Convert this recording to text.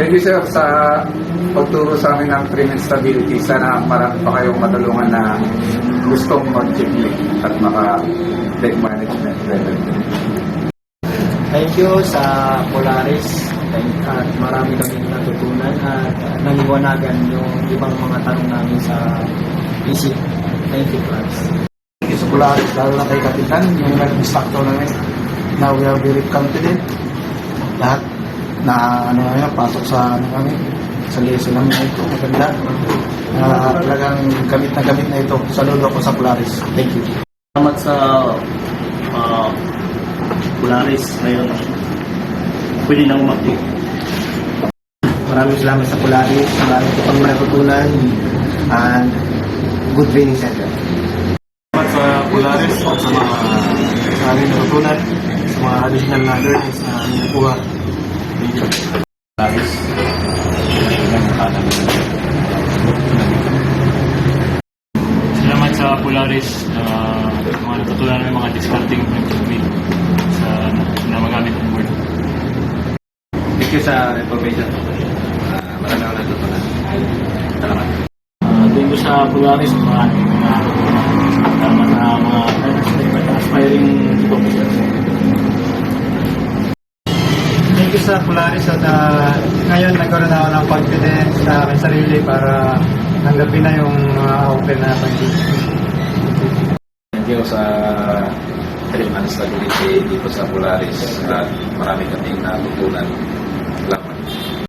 Thank you, sir, sa pagturo sa amin ng trim and stability. Sana marami pa kayong matulungan na gustong mag-checklist at maka-deck management level. Thank you sa Polaris at marami kami natutunan at naliwanagan yung ibang mga tanong namin sa isip. Thank you, class. Thank you sa Polaris, lalo na kay Kapitan, yung nag-instructor namin. Now we are very confident. Lahat na pasok sa sa lesson namin ito. Maganda. Talagang gamit na ito. Saludo ako sa Polaris. Thank you. Salamat sa Polaris ngayon. Pwede na umakti. Maraming salamat sa Polaris. Maraming ko pang natutunan. And good training center. Salamat sa Polaris at sa mga aming natutunan, sa mga additional na learnings na aming nakuha. Thank you. Polaris. Salamat sa Polaris mga natutunan ng mga discounting na magamit ng board. Thank you sa information. Marami akong natutunan. Salamat. Thank you sa Polaris mga aspiring officers. Thank you sa Polaris at ngayon nagkaroon ako ng confidence sa aking sarili para tanggapin na yung open na pag-ibig. Thank you sa trim and stability dito sa Polaris at marami kaming natutunan.